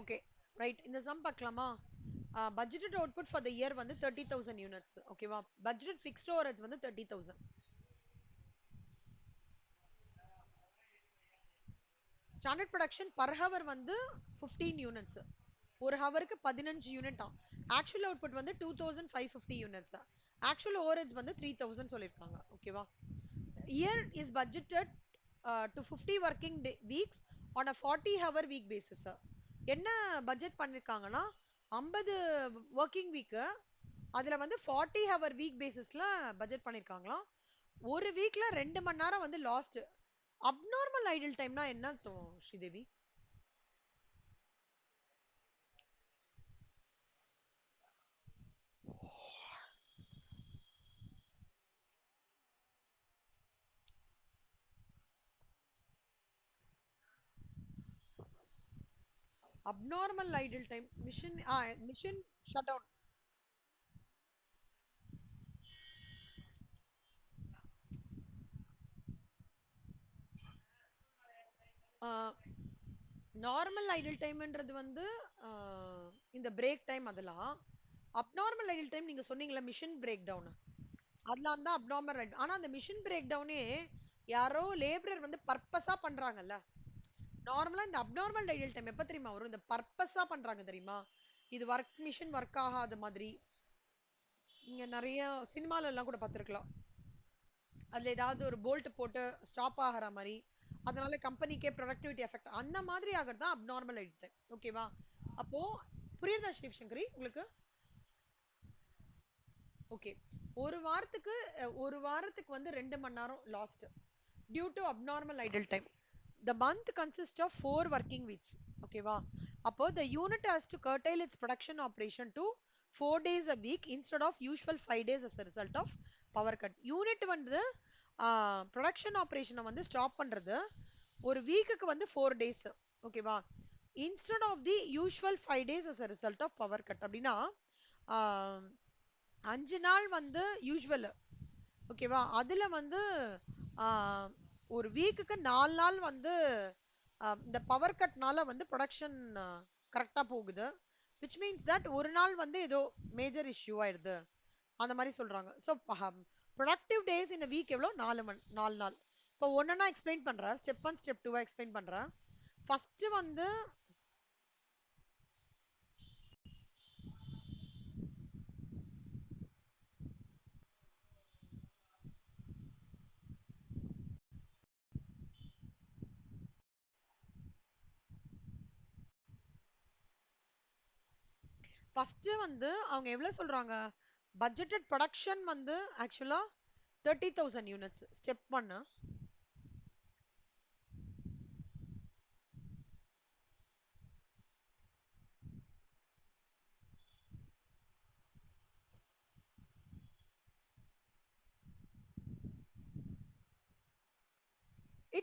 Okay right. இந்த some பார்க்கலாமா? Budgeted output for the year வந்து 30,000 யூனிட்ஸ். ஓகேவா? பட்ஜெட் ஃபிக்ஸ்ட் ஓவரேஜ் வந்து 30,000. ஸ்டாண்டர்ட் ப்ரொடக்ஷன் பர் ஹவர் வந்து 15 யூனிட்ஸ். ஒரு ஹவருக்கு 15 யூனிட். ஆக்சுவல் அவுட்புட் வந்து 2550 யூனிட்ஸ். ஆக்சுவல் ஓவரேஜ் வந்து 3000 சொல்லியிருக்காங்க. ஓகேவா? Year is budgeted to 50 working weeks on a 40 hour week basis. என்ன பட்ஜெட் பண்ணிருக்காங்கன்னா 50 ஒர்க்கிங் வீக்கு, அதுல வந்து 40 hour வீக் பேசிஸ்ல பட்ஜெட் பண்ணிருக்காங்களாம். ஒரு வீக்ல 2 மணி நேரம் வந்து லாஸ்ட். அப்நார்மல் ஐடில் டைம்னா என்ன அர்த்தம் Sridevi? Abnormal idle time machine machine shut down. Normal idle டைம்ன்றது வந்து இந்த பிரேக் டைம் அதெல்லாம். அப்நார்மல் ஐடில் டைம் நீங்க சொன்னீங்கல்ல மிஷின் பிரேக் டவுன், அதெல்லாம் தான் அப்நார்மல் ஐடில். ஆனா அந்த மிஷின் பிரேக் டவுனே யாரோ லேபரர் வந்து பர்பஸா பண்றாங்கல்ல. நார்மலா இந்த அப்நார்மல் ஐடில் டைம் எப்ப தெரியுமா வரும்? இந்த பர்பஸா பண்றாங்க தெரியுமா? இது ஒர்க் மிஷின் ஒர்க் ஆகாத மாதிரி நீங்க நிறைய சினிமால எல்லாம் கூட பார்த்திருக்கலாம். அதுல ஏதாவது ஒரு போல்ட் போட்டு ஸ்டாப் ஆகிற மாதிரி, அதனால கம்பெனிக்கே ப்ரொடக்டிவிட்டி எஃபெக்ட் அந்த மாதிரி ஆகிறது தான் அப்நார்மல் ஐடில் டைம். ஓகேவா? அப்போ புரியுதா சிவ் சங்கரி உங்களுக்கு? ஓகே. ஒரு வாரத்துக்கு வந்து 2 மணி நேரம் last due to abnormal idle time. The month consists of 4 working weeks. ஓகேவா? அப்போ the unit has to curtail its production operation to 4 days a week instead of usual 5 days as a result of power cut. Unit வந்து production ஆப்ரேஷனை வந்து stop பண்றது ஒரு வீக்குக்கு வந்து 4 days. ஓகேவா? Instead of the usual 5 days as a result of power cut. அப்படின்னா 5 நாள் வந்து யூஷுவல். ஓகேவா? அதுல வந்து ஆஹ், ஒரு வீக்குக்கு 4 நாள் வந்து இந்த பவர் கட்னால வந்து ப்ரொடக்ஷன் கரெக்டா போகுது. விச் மீன்ஸ் தட் ஒரு நாள் வந்து ஏதோ மேஜர் இஷ்யூ ஆயிடுது அந்த மாதிரி சொல்றாங்க. ஸோ ப்ரொடக்டிவ் டேஸ் இந்த வீக் எவ்வளோ? 4 நாள். இப்போ ஒன்னா எக்ஸ்பிளைன் பண்றேன். ஸ்டெப் 1 ஸ்டெப் 2 எக்ஸ்பிளைன் பண்றேன். ஃபர்ஸ்ட் வந்து அவங்க எவ்வளவு சொல்றாங்க? பட்ஜெட்டட் ப்ரொடக்ஷன் வந்து ஆக்சுவலா 30,000 units. Step 1.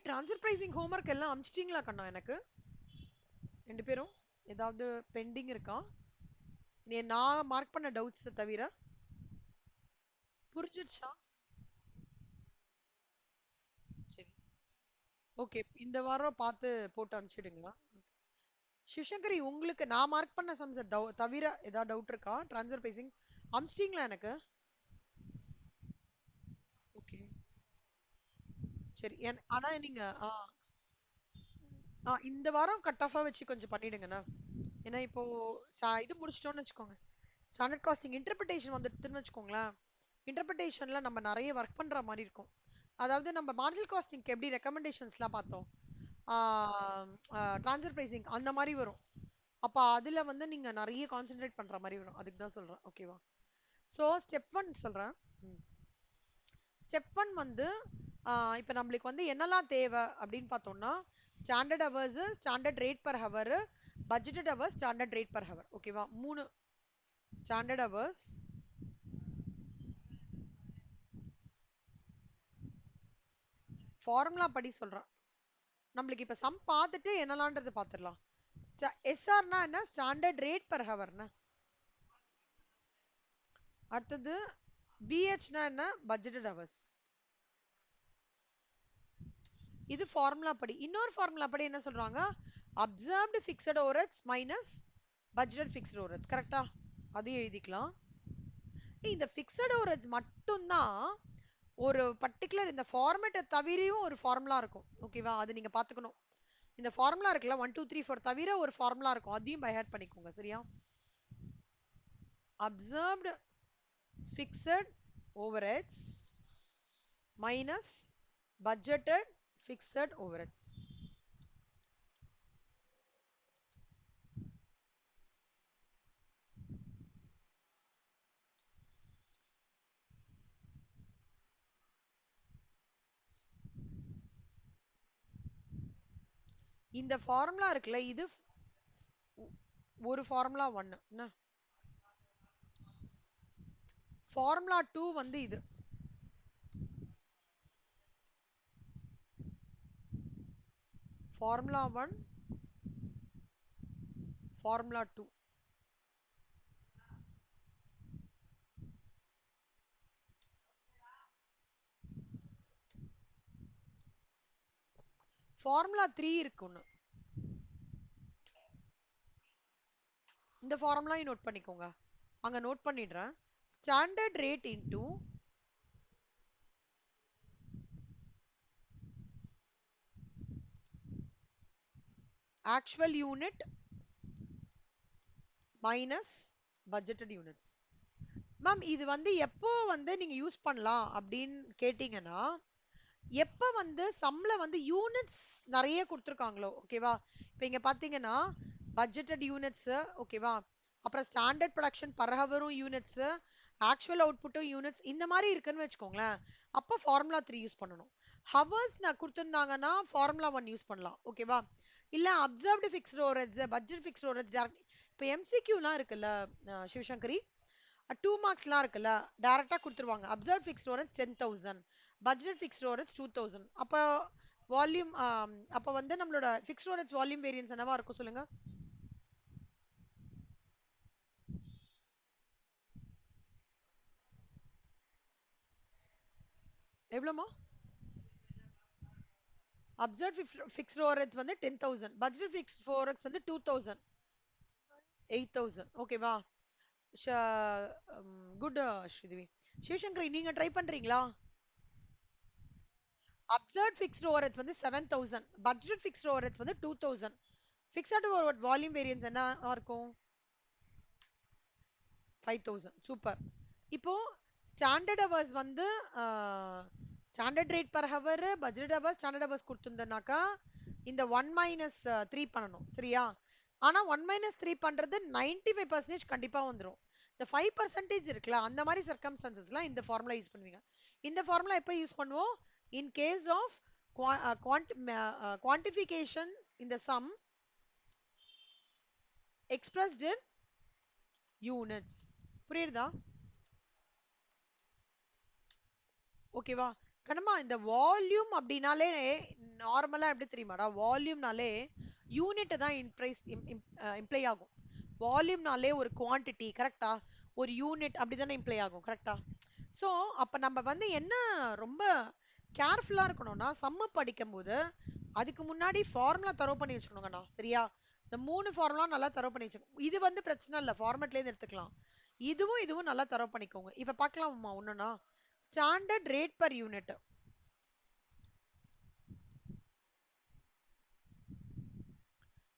Transfer pricing homework எல்லாம் அமிச்சிட்டீங்களா கண்ணா? எனக்கு 2 பேரும் ஏதாவது பெண்டிங் இருக்கா? நான் மார்க் பண்ண டவுட்ஸ் தவிர புரிஞ்சிடுச்சா? சரி. ஓகே. இந்த வாரம் பார்த்து போட்டு அனுப்பிச்சிடுங்களா? சிவசங்கரி, உங்களுக்கு நான் மார்க் பண்ண சம்ஸ் தவிர ஏதாவது டவுட் இருக்கா? ட்ரான்ஸ்ஃபர் பிரைசிங் அமிச்சிட்டீங்களா எனக்கு? ஓகே. சரி. ஆனா நீங்க இந்த வாரம் கட் ஆஃபா வச்சு கொஞ்சம் பண்ணிடுங்கண்ணா. ஏன்னா இப்போ இது முடிச்சிட்டோம்னு வச்சுக்கோங்க. ஸ்டாண்டர்ட் காஸ்டிங் இன்டர்பிரிட்டேஷன் வந்துட்டுன்னு வச்சுக்கோங்களேன். இன்டர்பிரிட்டேஷன்ல நம்ம நிறைய ஒர்க் பண்ற மாதிரி இருக்கும். அதாவது நம்ம மார்ஜினல் காஸ்டிங்க்கு எப்படி ரெக்கமெண்டேஷன்ஸ்லாம் பார்த்தோம், ட்ரான்ஸ்ஃபர் பிரைசிங் அந்த மாதிரி வரும். அப்ப அதுல வந்து நீங்க நிறைய கான்சென்ட்ரேட் பண்ற மாதிரி வரும். அதுக்கு தான் சொல்றேன். ஓகேவா? ஸோ ஸ்டெப் 1 சொல்றேன். ஸ்டெப் 1 வந்து இப்போ நம்மளுக்கு வந்து என்னெல்லாம் தேவை அப்படின்னு பார்த்தோம்னா, standard hours, standard rate per hour, budgeted hours, standard rate per hour. ஓகேவா? 3 ஸ்டாண்டர்ட் ஹவர்ஸ், ஃபார்முலா படி சொல்றேன். நம்மளுக்கு இப்ப சம் பார்த்துட்டு என்னலான்றது பார்த்துடலாம். எஸ்ஆர்னா என்ன? ஸ்டாண்டர்ட் ரேட் பர் ஹவர்னா. அடுத்தது பிஹெச்னா என்ன? Budgeted hours. இது ஃபார்முலா படி. இன்னொரு ஃபார்முலா படி என்ன சொல்றாங்க? Observed fixed overheads minus budget fixed overheads. கரெக்டா? அதையும் எழுதிக்கலாம். இந்த ஃபிக்ஸட் ஓவர்ஹெட்ஸ் மட்டும்தான் ஒரு பர்டிகுலர் இந்த ஃபார்மேட்டை தவிரையும் ஒரு ஃபார்முலா இருக்கும். ஓகேவா? அது நீங்க பாத்துக்கணும். இந்த ஃபார்முலா இருக்குல்ல 1 2 3 4 தவிர ஒரு ஃபார்முலா இருக்கும். அதையும் பை ஹார்ட் பண்ணிக்கோங்க. சரியா? Observed fixed overheads minus budgeted fixed overheads. இந்த ஃபார்முலா இருக்குல்ல, இது ஒரு ஃபார்முலா 1. என்ன ஃபார்முலா 2 வந்து இது. Formula 1 formula 2. ஃபார்முலா 3 இருக்கு ஒண்ணு. இந்த ஃபார்முலாயும் நோட் பண்ணிக்கோங்க. அங்க நோட் பண்ணிடுறேன். Standard rate into actual unit minus budgeted units. Ma'am இது வந்து எப்போ வந்து நீங்க யூஸ் பண்ணலாம் அப்படின்னு கேட்டீங்கன்னா, எப்ப வந்து சம்ல வந்து யூனிட்ஸ் நிறைய கொடுத்துருக்காங்களோ, ஓகேவா? இப்போ இங்க பாத்தீங்கன்னா பட்ஜெட்டட் யூனிட்ஸ், ஓகேவா? அப்புறம் ஸ்டாண்டர்ட் ப்ரொடக்ஷன் பர் ஹவரும் யூனிட்ஸ், ஆக்சுவல் அவுட்புட்டும் யூனிட்ஸ், இந்த மாதிரி இருக்குன்னு வச்சுக்கோங்களேன். அப்போ ஃபார்முலா 3 யூஸ் பண்ணணும். ஹவர்ஸ் நான் கொடுத்துருந்தாங்கன்னா ஃபார்முலா 1 யூஸ் பண்ணலாம். ஓகேவா? இல்ல observed fixed overheads, budget fixed overheads. இப்போ எம்சிக்யூலாம் இருக்குல்ல சிவசங்கரி, 2 மார்க்ஸ்லாம் இருக்குல்ல, டைரக்டா கொடுத்துருவாங்க. Observe fixed overheads 10,000, budget fixed overheads 2,000. அப்போ வால்யூம் அப்போ வந்து நம்மளோட ஃபிக்ஸ்ட் ஓவர்ஹெட்ஸ் வால்யூம் வேரியன்ஸ் என்னவா இருக்கும் சொல்லுங்க? எவ்வளோமா? அப்சர்வ் ஃபிக்ஸ்ட் ஓவர்ஹெட்ஸ் வந்து 10,000, பட்ஜெட் ஃபிக்ஸ்ட் ஓவர்ஹெட்ஸ் வந்து 2,000, 8,000. ஓகேவா? குட் ஸ்ரீதேவி. சிவசங்கரி நீங்க ட்ரை பண்றீங்களா? அப்சர்வ் ஃபிக்ஸ்ட் ஓவர்ஹெட்ஸ் வந்து 7,000, பட்ஜெட் ஃபிக்ஸ்ட் ஓவர்ஹெட்ஸ் வந்து 2,000. ஃபிக்ஸ்ட் ஓவர்ஹெட் வால்யூம் வேரியன்ஸ் என்ன இருக்கும்? 5,000. சூப்பர். இப்போ ஸ்டாண்டர்ட் ஹவர்ஸ் வந்து standard rate per hour, budget hours, standard hours கொடுத்துருந்தனாக்கா இந்த 1 மைனஸ் 3 பண்ணணும். சரியா? ஆனா 1 மைனஸ் 3 பண்றது 95% கண்டிப்பா வந்துடும். இந்த 5% இருக்குல்ல, அந்த மாதிரி சர்க்கம்ஸ்டன்சஸ்லாம் இந்த ஃபார்முலா யூஸ் பண்ணுவீங்க. இந்த ஃபார்முலா எப்போ யூஸ் பண்ணுவோம்? In case of quantification in the sum expressed in units. புரியுதா? ஓகேவா? கண்ணம்மா இந்த வால்யூம் அப்படின்னாலே நார்மலா எப்படி தெரியுமாடா? வால்யூம்னாலே யூனிட் தான் இம்ப்ளை ஆகும். வால்யூம்னாலே ஒரு குவாண்டிட்டி, கரெக்டா? ஒரு யூனிட் அப்படிதானே இம்ப்ளை ஆகும், கரெக்டா? ஸோ அப்ப நம்ம வந்து என்ன ரொம்ப கேர்ஃபுல்லா இருக்கணும்னா, சம்ம படிக்கும் போது அதுக்கு முன்னாடி ஃபார்முலா தரவு பண்ணி வச்சுக்கணுங்கண்ணா. சரியா? இந்த 3 ஃபார்முலா நல்லா தரவு பண்ணி வச்சுக்கணும். இது வந்து பிரச்சனை இல்லை, ஃபார்மேட்ல இருந்து எடுத்துக்கலாம். இதுவும் நல்லா தரவு பண்ணிக்கோங்க. இப்ப பார்க்கலாமா ஒண்ணுனா? Standard rate per unit.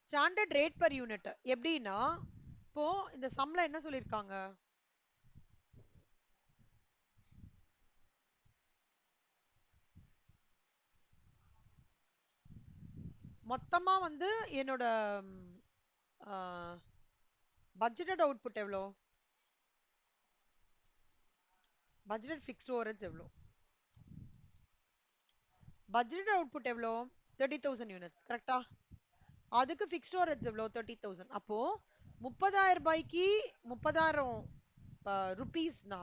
Standard rate per unit எப்படின்னா, இப்போ இந்த சம்ல என்ன சொல்லிருக்காங்க? மொத்தமா வந்து என்னோட பட்ஜெட்டட் அவுட்புட் எவ்வளோ? பட்ஜெட் ஃபிக்ஸ்ட் ஓவர்ஹெட்ஸ் எவ்வளோ? பட்ஜெட் அவுட்புட் எவ்வளோ? 30,000 யூனிட்ஸ், கரெக்டா? அதுக்கு ஃபிக்ஸ்ட் ஓவர்ஹெட்ஸ் எவ்வளோ? 30,000. அப்போ 30,000 ரூபாய்க்கு 30,000 ருபீஸ்னா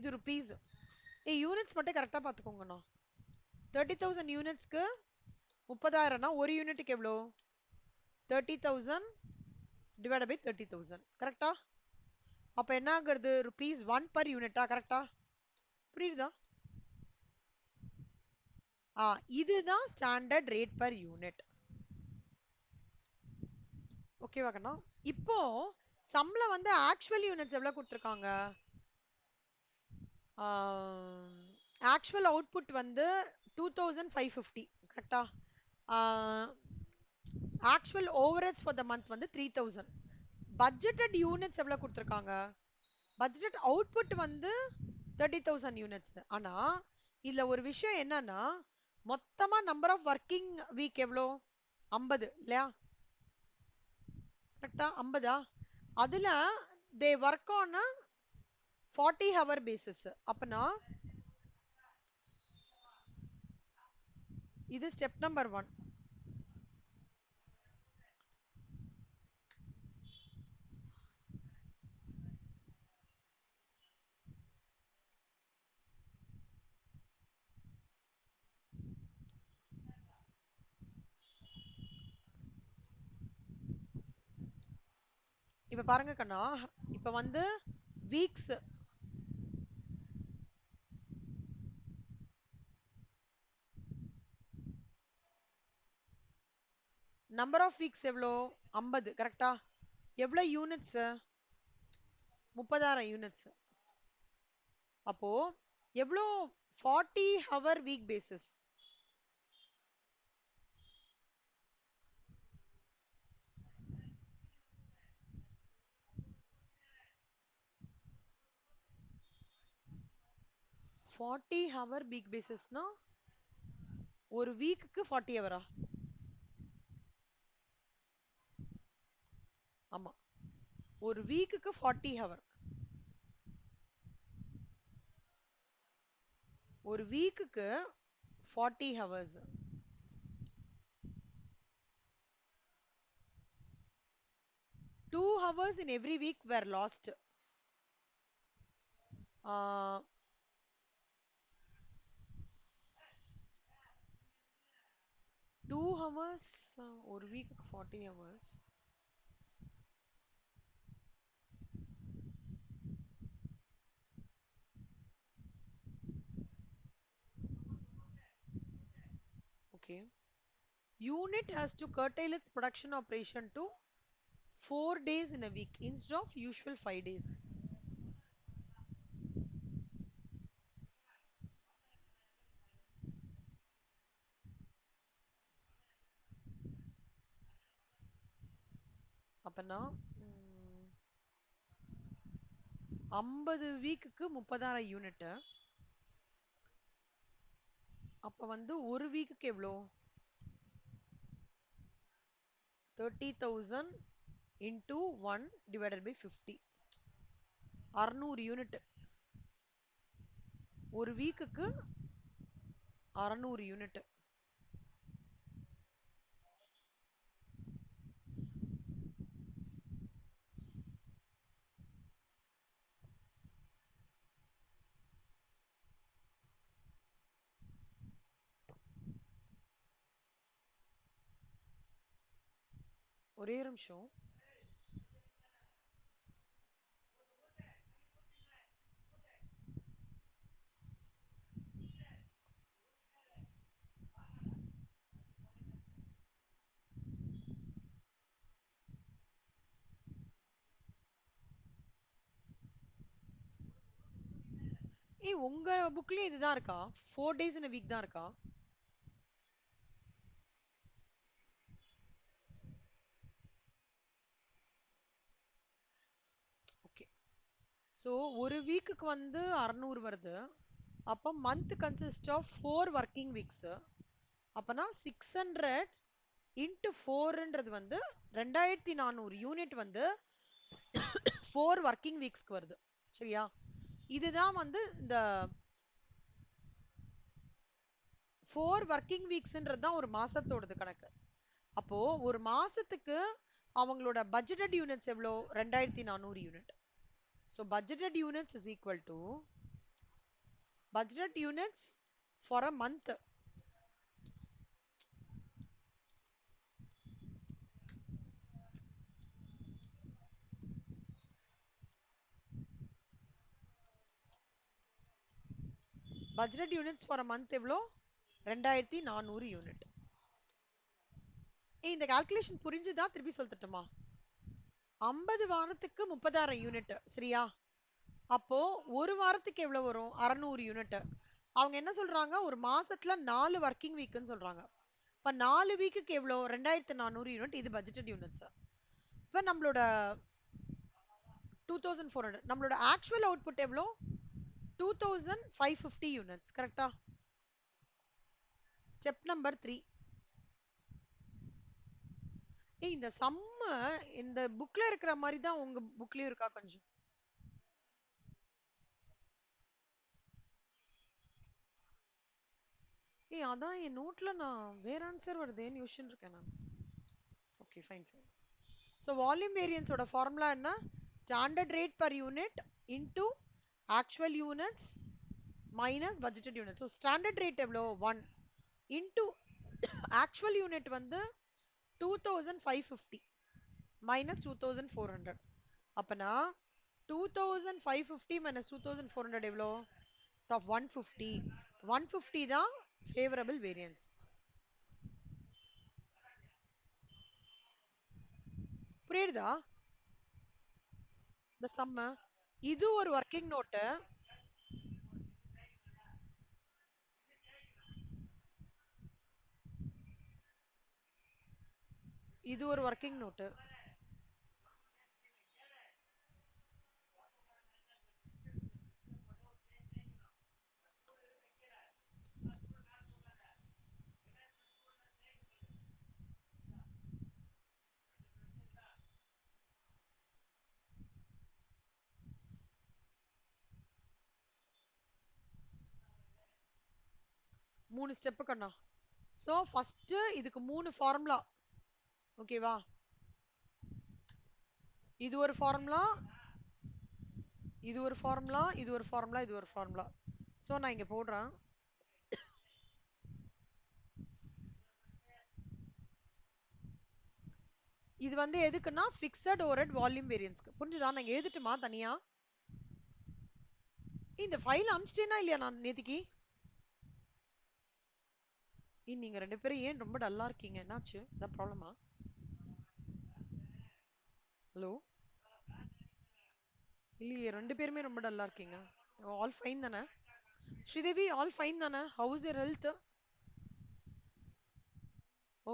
இது ருபீஸ். யூனிட்ஸ் மட்டும் கரெக்டா பாத்துக்கோங்கண்ணா. 30,000 யூனிட்ஸ்க்கு 30,000னா ஒரு யூனிட்டுக்கு எவ்வளோ? 30,000 டிவைட் பை 30,000, கரெக்டா? அப்ப என்ன ஆகுறது? ருபீஸ் 1 பர் யூனிட்டா, கரெக்டா? புரியுதா? இதுதான் ஸ்டாண்டர்ட் ரேட் பர் யூனிட். ஓகேவா கண்ணா? இப்போ சம்ல வந்து ஆக்சுவல் யூனிட்ஸ் எவ்வளவு கொடுத்துருக்காங்க? ஆக்சுவல் அவுட்புட் வந்து 2550, கரெக்டா? Actual overreach for the month வந்து 3000. பட்ஜெட்டட் யூனிட்ஸ் எவ்வளவு கொடுத்துருக்காங்க? பட்ஜெட் அவுட்புட் வந்து 30,000 யூனிட்ஸ். ஆனா இதுல ஒரு விஷயம் என்னன்னா, மொத்தமா நம்பர் ஆஃப் ஒர்க்கிங் வீக் எவ்வளோ? 50 இல்லையா? கரெக்டா? 50ஆ? அதுல தே ஒர்க் ஆன் 40 ஹவர் பேசிஸ். அப்பனா இது ஸ்டெப் நம்பர் 1. இப்ப பாருங்க கண்ணா, இப்ப வந்து வீக்ஸ் நம்பர் ஆஃப் வீக்ஸ் எவ்வளோ? 50, கரெக்டா? எவ்வளவு யூனிட்ஸ்? 30,000 யூனிட்ஸ். அப்போ எவ்வளோ? 40 hour week basis. Forty hour week பேசிஸ்னா ஒரு வீக்குக்கு 40 ஹவரா? ஆமா, ஒரு வீக்குக்கு 40 ஹவர். ஒரு வீக்குக்கு 40 hours. 2 hours in every week were lost. 2 hours ஒரு வீக்குக்கு 40 hours. Okay. Unit has to curtail its production operation to 4 days in a week instead of usual 5 days. அப்பனா 50 வீக்குக்கு 30,000 யூனிட். அப்ப வந்து ஒரு வீக்குக்கு எவ்வளோ? 30,000 into 1 divided by 50. 600 யூனிட். ஒரு வீக்குக்கு 600 யூனிட். ஒரே நிமிஷம். ஏய், உங்க புக்லயே இதுதான் இருக்கா? 4 days in a week தான் இருக்கா? ஓகே. சோ ஒரு வீக்குக்கு வந்து 600 வருது. அப்ப month consist of 4 working weeks. அப்பனா 600 இன்ட்டு 4ன்றது வந்து 2400 யூனிட் வந்து 4 ஒர்க்கிங் வீக்ஸ்க்கு வருது. சரியா? இதுதான் வந்து இந்த 4 ஒர்க்கிங் வீக்ஸ்ன்றது தான் ஒரு மாசத்தோடது கணக்கு. அப்போ ஒரு மாசத்துக்கு அவங்களோட பட்ஜெட்டட் யூனிட்ஸ் எவ்வளோ? 2400 unit. So budgeted units is equal to budgeted units for a month. Budgeted units for a month எவ்வளோ? 2400 யூனிட். இந்த கால்குலேஷன் புரிஞ்சுதா? திருப்பி சொல்லட்டுமா? 50 வாரத்துக்கு 30,000 யூனிட் சரியா? அப்போ ஒரு வாரத்துக்கு எவ்வளவு வரும்? 600 யூனிட். அவங்க என்ன சொல்றாங்க? ஒரு மாசத்துல 4 ஒர்க்கிங் வீக்னு சொல்றாங்க. இப்ப 4 வீக்குக்கு எவ்வளோ? 2400 யூனிட். இது பட்ஜெட்டட் யூனிட்ஸ். இப்ப நம்மளோட 2400. நம்மளோட ஆக்சுவல் அவுட்புட் எவ்வளோ? 2550 யூனிட்ஸ். கரெக்டா? Step number 3. இந்த சம்ம இந்த புக்ல இருக்கிற மாதிரி தான் உங்க புக்லயும் இருக்கா கொஞ்சம்? அதான் என் நோட்ல நான் வேற ஆன்சர் வருதேன்னு யோசிச்சுட்டு இருக்கேன் நான். Okay fine fine. So volume வேரியன்ஸோட ஃபார்முலா என்ன? Standard rate per unit into actual units minus budgeted unit. So standard rate எவ்வளோ? 1 இன்டூ ஆக்சுவல் யூனிட் வந்து 2550 மைனஸ் 2400. அப்பனா 2550 மைனஸ் 2400 எவ்வளோ? 150. 150 தான் ஃபேவரபிள் வேரியன்ஸ். புரியுதா இந்த சம்ம? இது ஒரு ஒர்க்கிங் நோட்டு. இது ஒரு ஒர்க்கிங் நோட்டு. மூணு ஸ்டெப் கண்ணா. சோ ஃபர்ஸ்ட் இதுக்கு மூணு ஃபார்முலா. ஓகேவா? இது ஒரு ஃபார்முலா, இது ஒரு ஃபார்முலா, இது ஒரு ஃபார்முலா, இது ஒரு ஃபார்முலா. சோ நான் இங்க போடுறேன். இது வந்து எதுக்குன்னா ஃபிக்ஸட் ஓவர்ஹெட் வால்யூம் வேரியன்ஸ்க்கு. புரிஞ்சுதா? நான் எழுதிட்டுமா தனியா? இந்த ஃபைல் அனுப்பிச்சிட்டேனா இல்லையா நான் நேத்திக்கு? நீங்க ரெண்டு பேரும் ஏன் ரொம்ப டல்லா இருக்கீங்க? என்னாச்சு? இதான் ப்ராப்ளமா? ஹலோ? இல்லையே, ரெண்டு பேருமே ரொம்ப டல்லா இருக்கீங்க. ஆல் ஃபைன் தானே? ஸ்ரீதேவி ஆல் ஃபைன் தானே? House your health?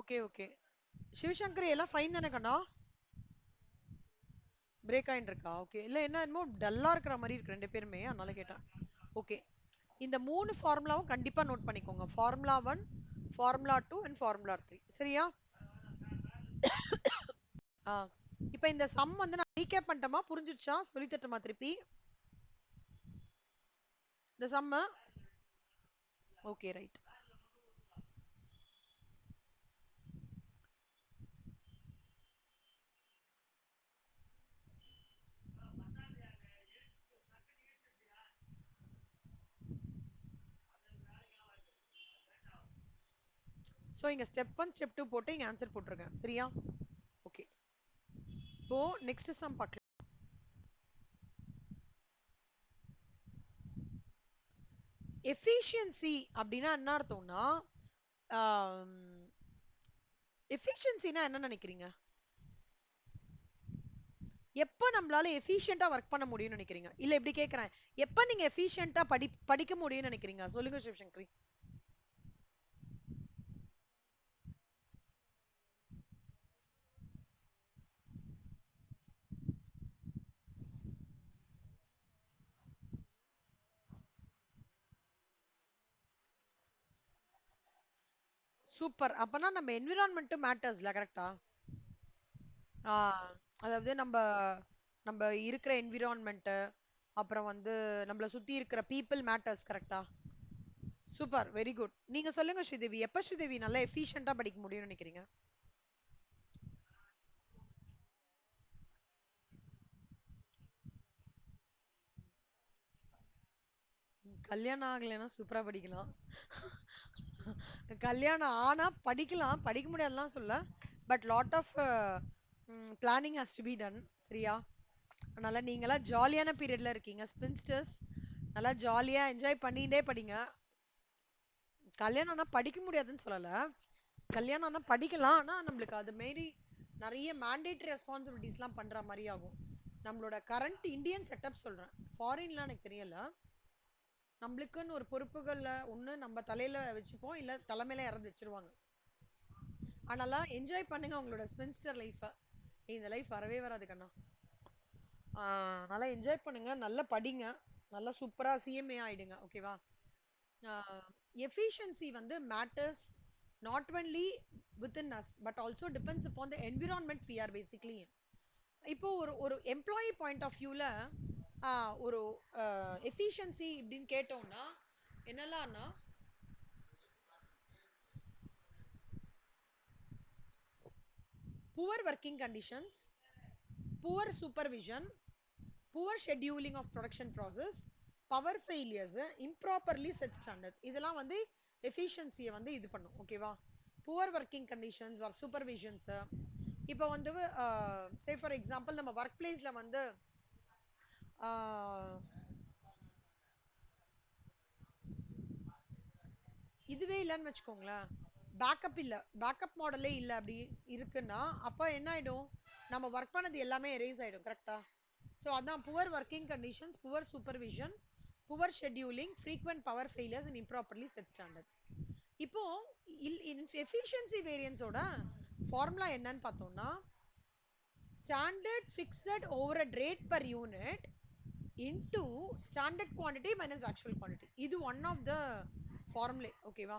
Okay okay. Sivasankari எல்லாம் ஃபைன் தானே கண்ணா? பிரேக் ஆயிட்டு இருக்கா? ஓகே. இல்ல என்ன என்னமோ டல்லா இருக்கிற மாதிரி இருக்கு ரெண்டு பேருமே, அதனால கேட்டேன். ஓகே. இந்த மூணு ஃபார்முலாவும் கண்டிப்பா நோட் பண்ணிக்கோங்க. Formula 1, formula 2 and formula 3. சரியா? ஆ. இப்போ இந்த சம் வந்து நான் ரீகேப் பண்ணிட்டோமா? புரிஞ்சிடுச்சா? சொல்லி தட்டுமா திருப்பி? இந்த சம்ம? Okay right. ஸோ இங்க ஸ்டெப் 1 ஸ்டெப் 2 போட்டு இங்க ஆன்சர் போட்டிருக்கேன். சரியா? ஓகே. இப்போ நெக்ஸ்ட் சம் பார்க்கலாம். எஃபிஷியன்சி அப்படின்னா என்ன அர்த்தம்னா, எஃபிஷியன்சினா என்ன நினைக்கிறீங்க? எப்ப நம்மளால எஃபிஷியன்ட்டா ஒர்க் பண்ண முடியும்னு நினைக்கிறீங்க? இல்ல இப்படி கேக்குறேன், எப்ப நீங்க எஃபிஷியன்ட்டா படிக்க முடியும்னு நினைக்கிறீங்க? சொல்லுங்க சிவசங்கரி. சூப்பர். அப்பனா நம்ம என்விரான்மெண்ட் மேட்டர்ஸ்ல கரெக்ட்டா? ஆ, அதாவது நம்ம நம்ம இருக்கிற என்விரான்மெண்ட், அப்புறம் வந்து நம்மள சுத்தி இருக்கிற பீப்புள் மேட்டர்ஸ் கரெக்ட்டா? Super, very good. நீங்க சொல்லுங்க ஸ்ரீதேவி, எப்ப ஸ்ரீதேவி நல்லா எஃபிஷியன்ட்டா படிக்க முடியும்னு நினைக்கிறீங்க? கல்யாணம் ஆகலைன்னா சூப்பரா படிக்கலாம். கல்யாணம் ஆனா படிக்கலாம், படிக்க முடியாதுலாம் சொல்ல. But lot of planning has to be done. சரியா? அதனால நீங்களாம் ஜாலியான பீரியட்ல இருக்கீங்க ஸ்பின்ஸ்டர்ஸ். நல்லா ஜாலியா என்ஜாய் பண்ணிட்டே படிங்க. கல்யாணம் ஆனா படிக்க முடியாதுன்னு சொல்லல. கல்யாணம் ஆனா படிக்கலாம். ஆனா நம்மளுக்கு அது மாரி நிறைய மேண்டேட்டரி ரெஸ்பான்சிபிலிட்டிஸ்லாம் பண்ற மாதிரி ஆகும். நம்மளோட கரண்ட் இந்தியன் செட்டப் சொல்றேன், ஃபாரின்லாம் எனக்கு தெரியல. நம்மளுக்குன்னு ஒரு பொறுப்புகள்ல ஒண்ணு நம்ம தலையில வச்சுப்போம், இல்ல தலைமையில இறந்து வச்சிருவாங்க. ஆனாலாம் என்ஜாய் பண்ணுங்க உங்களோட ஸ்பென்ஸ்டர் லைஃப. இந்த லைஃப் வரவே வராது கண்ணா. நல்லா என்ஜாய் பண்ணுங்க, நல்லா படிங்க, நல்லா சூப்பரா சிஎம்ஏ ஆயிடுங்க. ஓகேவா? எஃபிஷியன்சி வந்து matters not only within us but also depends upon the environment we are basically in. இப்போ ஒரு ஒரு எம்ப்ளாயி பாயிண்ட் ஆஃப் வியூல ஒரு எஃபிஷியன்சி இப்படின்னு கேட்டோம்னா என்னலாம்னா, poor working conditions, poor supervision, poor scheduling of production process, power failures, improperly set standards, இதெல்லாம் வந்து எஃபிஷியன்சியை வந்து இது பண்ணும். ஓகேவா? Poor working conditions, work supervisions. இப்போ வந்து சே ஃபார் எக்ஸாம்பிள் நம்ம ஒர்க் பிளேஸ்ல வந்து இதுவே இல்லைன்னு வச்சுக்கோங்களேன், பேக்கப் இல்ல, பேக்கப் மாடலே இல்ல அப்படி இருக்குன்னா அப்ப என்ன ஆயிடும், நம்ம ஒர்க் பண்ணது எல்லாமே எரேஸ் ஆயிடும். கரெக்டா? ஸோ அதான் poor working conditions, poor supervision, poor scheduling, frequent power failures and improperly set standards. இப்போ எஃபிஷியன்சி வேரியன்ஸோட ஃபார்முலா என்னன்னு பார்த்தோம்னா, standard fixed overhead rate per unit into standard quantity minus actual quantity. இது ஒன் ஆஃப் த ஃபார்முலே. ஓகேவா?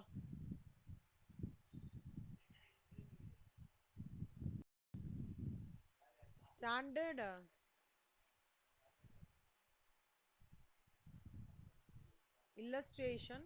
Standard illustration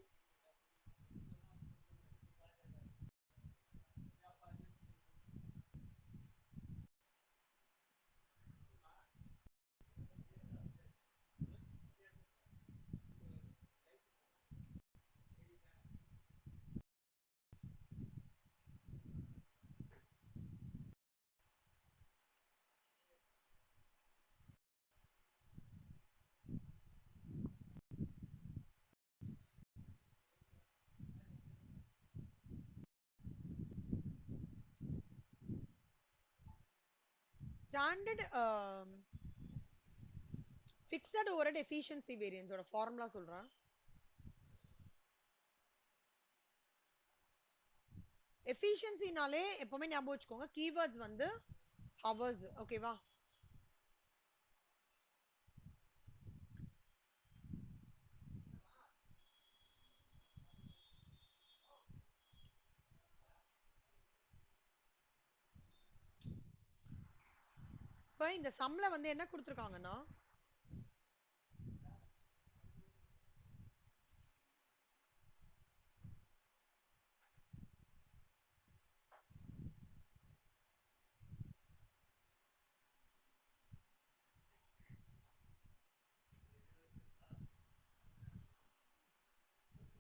standard fixed overhead efficiency variance ஓட formula சொல்றேன். எஃபிஷியன்சினாலே எப்பவுமே ஞாபகம் வச்சுக்கோங்க, கீவேர்ட்ஸ் வந்து ஹவர்ஸ். ஓகேவா? இப்ப இந்த சம்ல வந்து என்ன கொடுத்துருக்காங்கன்னா,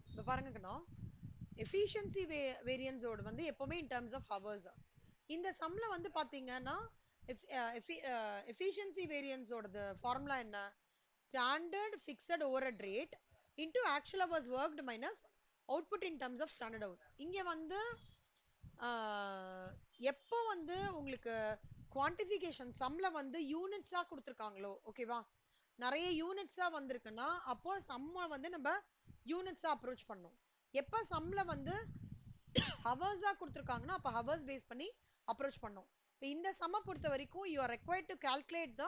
இப்ப பாருங்கண்ணா, எஃபிஷியன்சி வேரியன்ஸோட வந்து எப்பவுமே இன் டர்ம்ஸ் ஆஃப் ஹவர்ஸ். இந்த சம்ல வந்து பாத்தீங்கன்னா எஃபிஷியன்சி வேரியன்ஸோட ஃபார்முலா என்ன, standard fixed overhead rate into actual hours worked minus output in terms of standard hours. இங்க வந்து எப்போ வந்து உங்களுக்கு குவான்டிஃபிகேஷன் சம்ல வந்து யூனிட்ஸா கொடுத்துருக்காங்களோ, ஓகேவா, நிறைய யூனிட்ஸா வந்திருக்குன்னா அப்போ சம்ம வந்து நம்ம யூனிட்ஸா அப்ரோச் பண்ணோம். எப்ப சம்ல வந்து ஹவர்ஸா கொடுத்துருக்காங்கன்னா அப்ப ஹவர்ஸ் பேஸ் பண்ணி அப்ரோச் பண்ணோம். இப்போ இந்த சம்ம பொறுத்த வரைக்கும் you are required to calculate the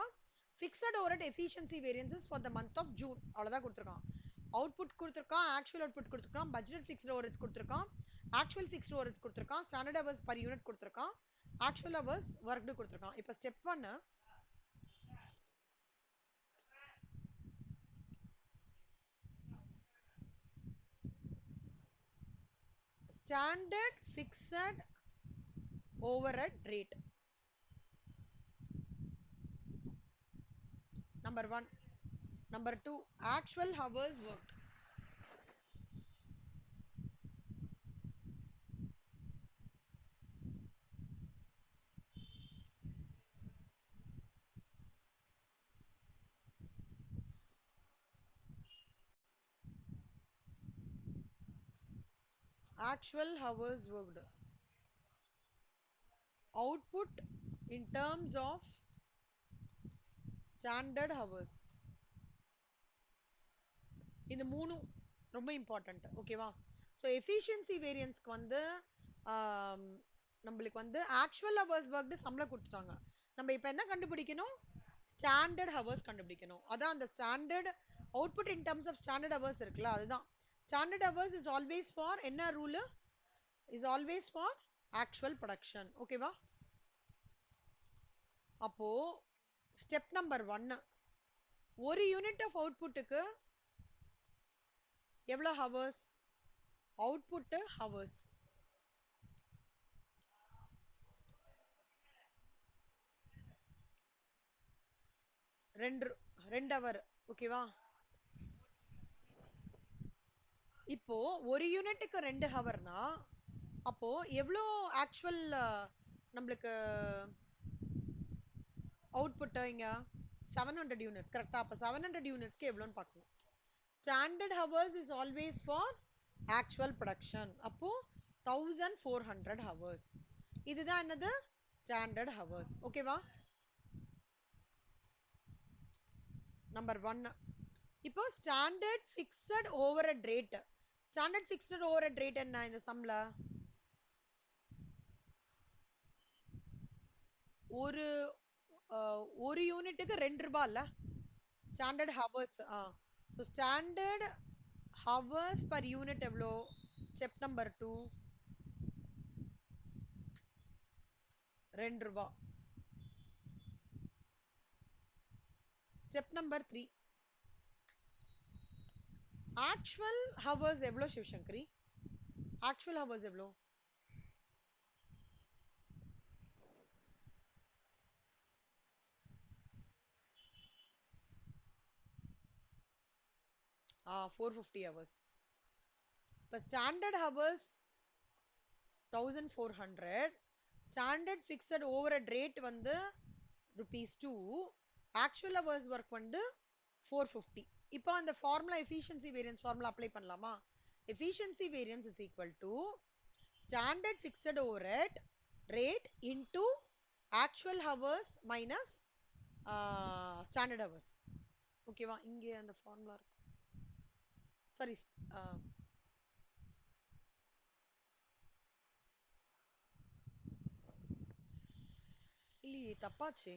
fixed overhead efficiency variances for the month of June. அவ்வளவுதான் கொடுத்துருக்கான். அவுட்புட் கொடுத்துருக்கான், ஆக்சுவல் அவுட்புட் கொடுத்துருக்கான், பட்ஜெட் ஃபிக்ஸ்ட் ஓவர்ஹெட்ஸ் கொடுத்துருக்கான், ஆக்சுவல் ஃபிக்ஸ்ட் ஓவர்ஹெட்ஸ் கொடுத்துருக்கான், ஸ்டாண்டர்ட் ஹவர்ஸ் பர் யூனிட் கொடுத்துருக்கான், ஆக்சுவல் ஹவர்ஸ் ஒர்க்டு கொடுத்துருக்கான். இப்போ step 1, standard fixed overhead rate. Number 1. Number 2, actual hours worked. Actual hours worked. Output in terms of standard hours. இந்த மூணும் ரொம்ப important. ஓகேவா? So efficiency வேரியன்ஸ்க்கு வந்து நம்மளுக்கு வந்து ஆக்சுவல் ஹவர்ஸ் ஒர்க்டு சம்பளம் கொடுத்துட்டாங்க. நம்ம இப்போ என்ன கண்டுபிடிக்கணும்? ஸ்டாண்டர்ட் ஹவர்ஸ் கண்டுபிடிக்கணும். அதான் அந்த standard output in terms of standard hours இருக்குல்ல, அதுதான். Standard hours is always for என்ன rule? Is always for actual production. ஓகேவா? அப்போ ஸ்டெப் நம்பர் 1, ஒரு யூனிட் ஆஃப் அவுட்புட்டுக்கு எவ்வளோ ஹவர்ஸ்? Output hours 2 hour. ஓகேவா? இப்போ ஒரு யூனிட்டுக்கு 2 ஹவர்னா அப்போ எவ்வளோ ஆக்சுவல் நம்மளுக்கு அவுட்புட் இங்க 700 யூனிட்ஸ். கரெக்டா? அப்ப 700 யூனிட்ஸ்க்கு எவ்வளோன்னு பார்க்கணும். Standard hours is always for actual production. அப்போ 1400 ஹவர்ஸ். இதுதான் என்னது? Standard hours. ஓகேவா? நம்பர் 1. இப்போ standard fixed overhead rate. Standard fixed overhead rate என்ன இந்த சம்ல? ஒரு யூனிட்டுக்கு 2 ரூபாய் இல்ல? Standard hours. So standard hours per unit எவ்வளோ? ஸ்டெப் நம்பர் 2 2 ரூபாய். ஸ்டெப் நம்பர் 3 ஆக்சுவல் ஹவர்ஸ் எவ்வளோ சிவசங்கரி? ஆக்சுவல் ஹவர்ஸ் எவ்வளோ? 450 ஹவர்ஸ். இப்போ standard hours 1400, standard fixed overhead rate வந்து ₹2, ஆக்சுவல் ஹவர்ஸ் ஒர்க் வந்து 450. இப்போ அந்த formula efficiency variance formula apply பண்ணலாமா? Efficiency variance is equal to standard fixed overhead rate into actual hours minus standard hours. ஓகேவா? இங்கே அந்த ஃபார்முலா இருக்கு. சாரி, இல்லையே, தப்பாச்சு.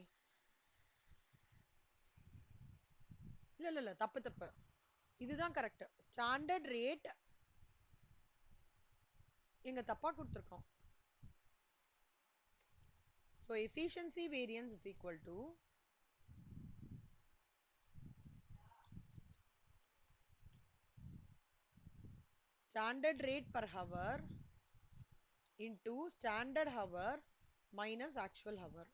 இல்ல தப்பு. இதுதான் கரெக்ட். ஸ்டாண்டர்ட் ரேட் எங்க தப்பா கொடுத்துருக்கோம். So efficiency variance is equal to standard rate per hour into standard hour minus actual hour.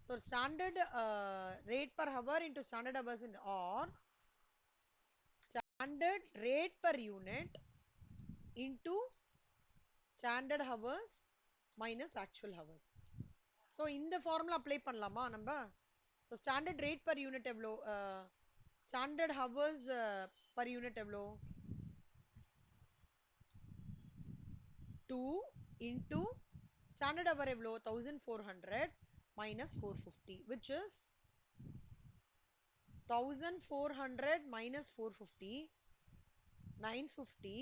So standard rate per hour into standard hours in or standard rate per unit into standard hours minus actual hours. So இந்த formula apply பண்ணலாமா நம்ம? So standard rate per unit எவ்வளோ? standard hours per unit எவ்வளோ? 2 into standard hour எவ்வளோ? 1400 minus 450, which is 1400 minus 450, 950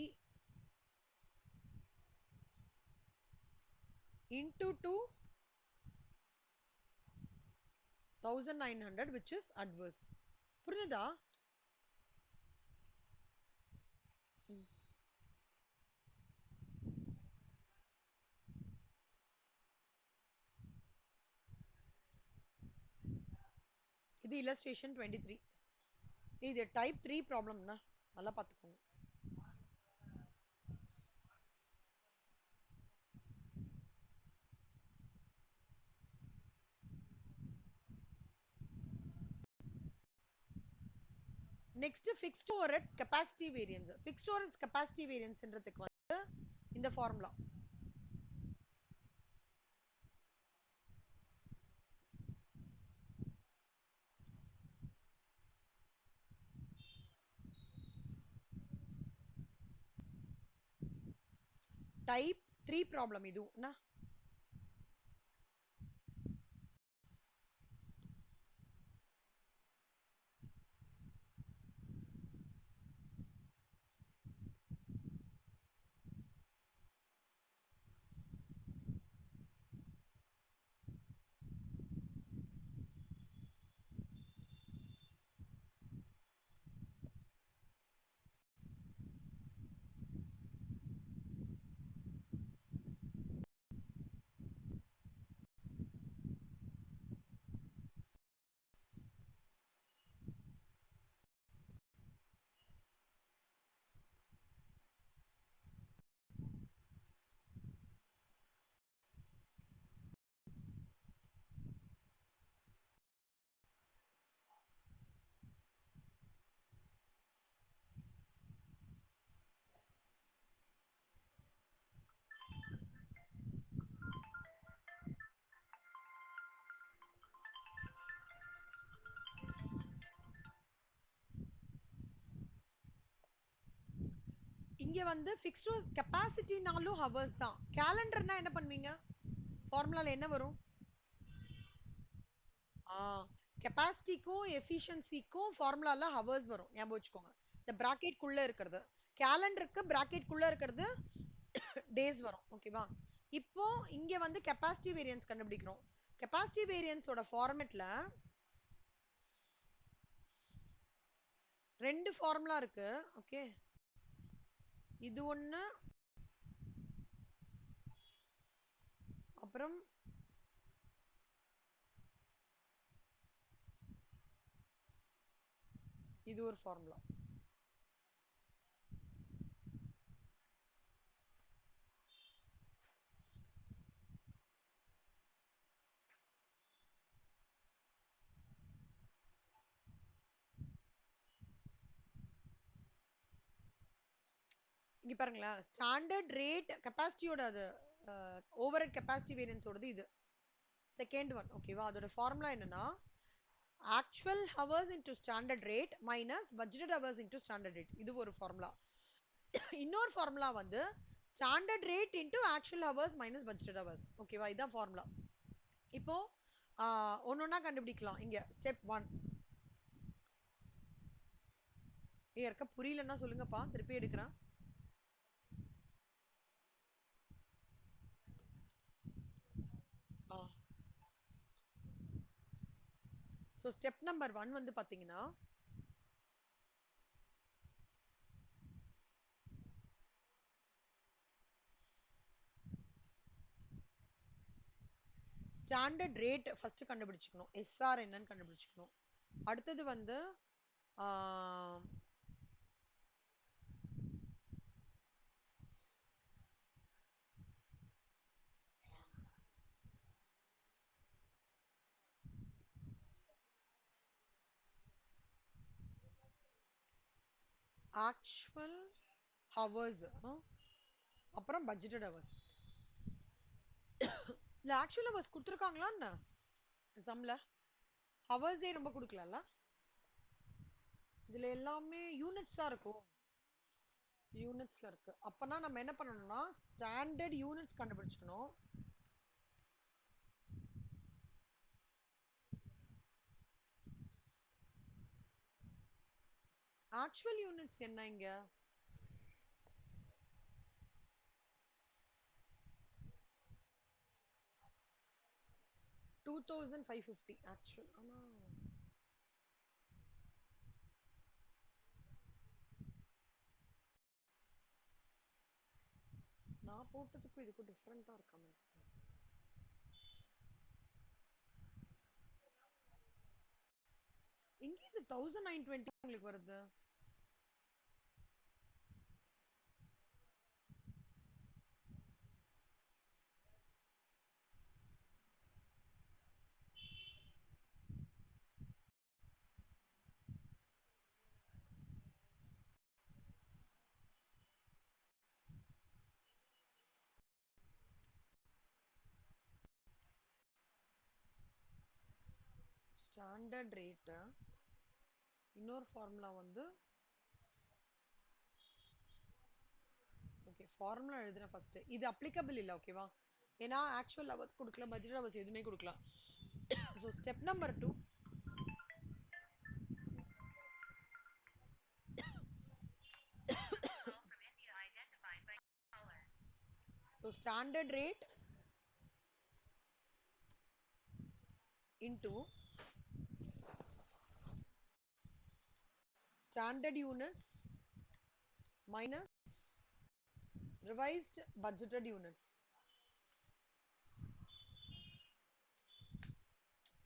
into 2, 1900, which is adverse. புரியுதா? இது illustration 23. இது type 3 problem னா நல்லா பார்த்துக்கோங்க. next fixed overhead capacity variance. fixed overhead capacity variance ன்றதுக்கு வந்து இந்த formula. type 3 ப்ராப்ளம் இதுவும் என்ன. இங்க வந்து ஃபிக்ஸ்டு கெப்பாசிட்டினாலும் ஹவர்ஸ் தான். கேலண்டர்னா என்ன பண்ணுவீங்க? ஃபார்முலால என்ன வரும்? கெப்பாசிட்டிக்கும் எஃபிஷியன்சிக்கும் ஃபார்முலால ஹவர்ஸ் வரும், ஞாபகம் வச்சுக்கோங்க. இந்த பிராக்கெட் குள்ள இருக்கிறது. கேலண்டருக்கு பிராக்கெட் குள்ள இருக்கிறது டேஸ் வரும். ஓகேவா? இப்போ இங்க வந்து கெப்பாசிட்டி வேரியன்ஸ் கண்டுபிடிக்கிறோம். கெப்பாசிட்டி வேரியன்ஸோட ஃபார்மேட்ல ரெண்டு ஃபார்முலா இருக்கு. ஓகே, இது ஒண்ணு, அப்புறம் இது ஒரு ஃபார்முலா. இங்க பாருங்களேன், ஸ்டாண்டர்ட் ரேட் கெப்பாசிட்டியோட அது ஓவர் ஹெட் கெப்பாசிட்டி வேரியன்ஸோடது இது செகண்ட் ஒன். ஓகேவா? அதோட ஃபார்முலா என்னன்னா actual hours into standard rate minus budget hours into standard rate. இது ஒரு ஃபார்முலா. இன்னொரு ஃபார்முலா வந்து standard rate into actual hours minus budget hours. ஓகேவா? இதான் ஃபார்முலா. இப்போ ஒன்னொன்னா கண்டுபிடிக்கலாம். இங்க ஸ்டெப் 1 இருக்க. புரியலன்னா சொல்லுங்கப்பா, திருப்பி எடுக்கிறேன். ஸோ ஸ்டெப் நம்பர் 1 வந்து பாத்தீங்கன்னா ஸ்டாண்டர்ட் ரேட் ஃபர்ஸ்ட் கண்டுபிடிச்சுக்கணும். எஸ்ஆர் என்னன்னு கண்டுபிடிச்சுக்கணும். அடுத்தது வந்து ஆக்சுவல் ஹவர்ஸ், அப்புறம் பட்ஜெட்டட் ஹவர்ஸ். இல்ல ஆக்சுவல் ஹவர்ஸ் கொடுத்துருக்காங்களா என்ன சம்ல? ஹவர்ஸே ரொம்ப கொடுக்கலல்ல. இதுல எல்லாமே யூனிட்ஸா இருக்கும். யூனிட்ஸ்ல இருக்கு. அப்பனா நம்ம என்ன பண்ணணும்னா ஸ்டாண்டர்ட் யூனிட்ஸ் கண்டுபிடிச்சுக்கணும். ஆக்சுவல் யூனிட்ஸ் என்ன இங்க? Two 2550 actual. ஆனா நான் போட்டதுக்கும் இதுக்கும் டிஃபரெண்டா இருக்காமே. இங்க இது 1920 உங்களுக்கு வருது. ஸ்டாண்டர்ட் ரேட் இன்னொரு ஃபார்முலா வந்து ஓகே, ஃபார்முலா எழுதுறேன் ஃபர்ஸ்ட். இது அப்ளிகபிள் இல்ல, ஓகேவா? ஏன்னா ஆக்சுவல் ஹவர்ஸ் கொடுக்கல, பட்ஜெட் ஹவர்ஸ் எதுவுமே கொடுக்கல. So step number 2. So standard rate into standard units minus revised budgeted units.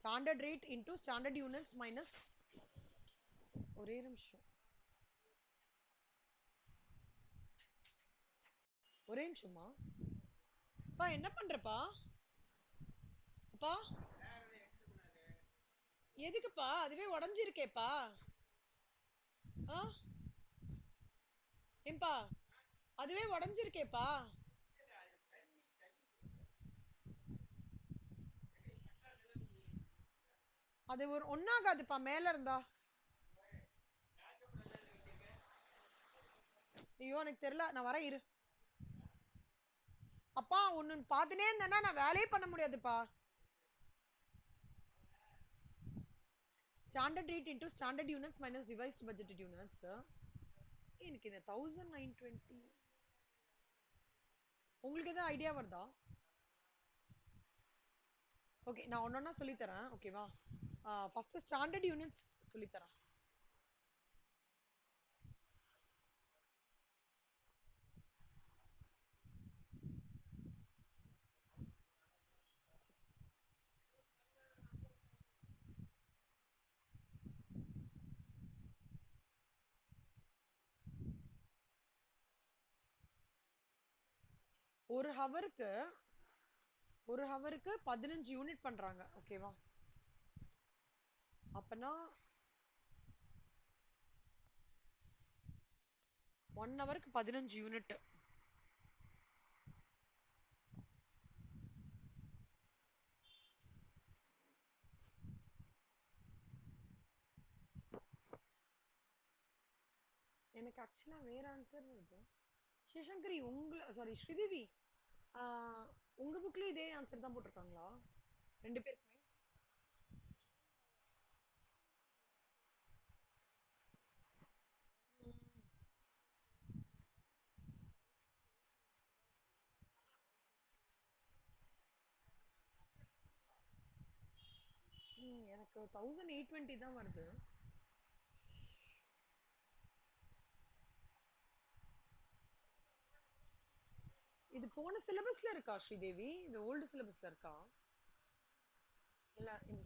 Standard rate into standard units minus ஒரே நிமிஷம் ஒரே நிமிஷமா. அப்பா என்ன பண்றப்பா? அப்பா எதுக்குப்பா? அதுவே உடஞ்சிருக்கேப்பா. ஏன்பா அதுவே உடஞ்சிருக்கேப்பா. அது ஒரு ஒன்னாகாதுப்பா மேல இருந்தா. ஐயோ எனக்கு தெரியல, நான் வரேன் இரு. அப்பா ஒன்னு பாத்துனே இருந்தேன்னா நான் வேலையே பண்ண முடியாதுப்பா. Standard rate into standard units minus revised budgeted units. எனக்கு இந்த 1920 உங்களுக்கு ஏதாவது ஐடியா வருதா? ஓகே, நான் ஒன்னொன்னா சொல்லி தரேன், ஓகேவா? ஃபர்ஸ்ட் ஸ்டாண்டர்ட் யூனிட்ஸ் சொல்லி தரேன். ஒரு ஹவருக்கு 15 யூனிட் பண்றாங்க, ஓகேவா? அப்பனா 1 ஹவருக்கு 15 யூனிட். எனக்கு ஆக்சுவலா வேற ஆன்சர் இருக்கு. சிவசங்கரி சாரி ஸ்ரீதேவி, உங்க புக்ல இதே ஆன்சர் தான் போட்டிருக்காங்களா ரெண்டு பேருக்குமே? எனக்கு 1820 தான் வருது. இது போன சிலபஸ்ல இருக்கா ஸ்ரீதேவி? இது ஓல்டு சிலபஸ்ல இருக்கா? இல்ல இந்த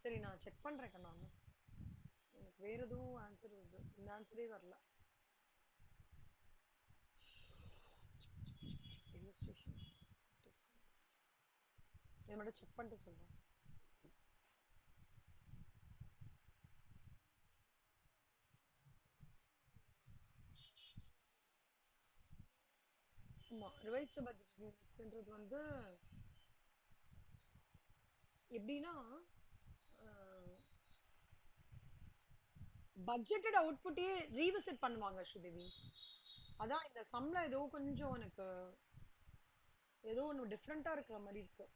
சரி நான் செக் பண்றேன் கண்ணா. எனக்கு வேற எதுவும் ஆன்சர் வருது, இந்த ஆன்சரே வரல. illustration இதை மட்டும் செக் பண்ணிட்டு சொல்றேன். ஆமா, ரிவைஸ்டு பட்ஜெட் யூனிட்ஸ்ன்றது வந்து எப்படின்னா பட்ஜெட்டட் அவுட்புட்டே ரீவிசிட் பண்ணுவாங்க ஸ்ரீதேவி. அதான் இந்த சம்ல ஏதோ கொஞ்சம் எனக்கு ஏதோ ஒன்று டிஃப்ரெண்டா இருக்கிற மாதிரி இருக்கு.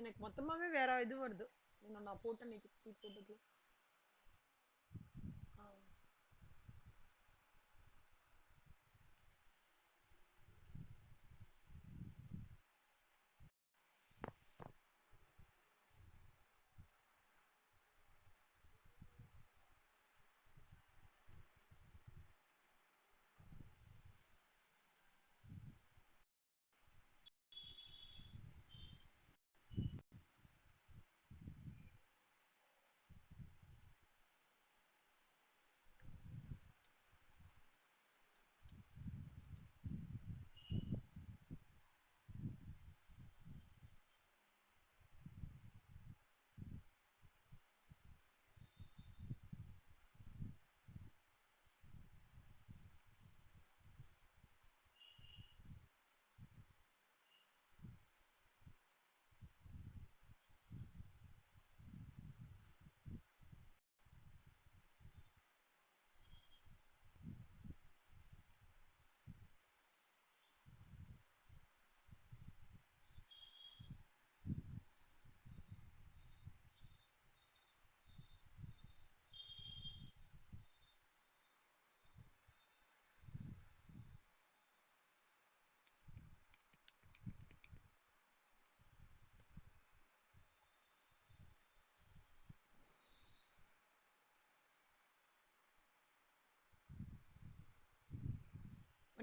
எனக்கு மொத்தமாவே வேற இது வருது. நான் போட்ட நேற்று போட்டதுல.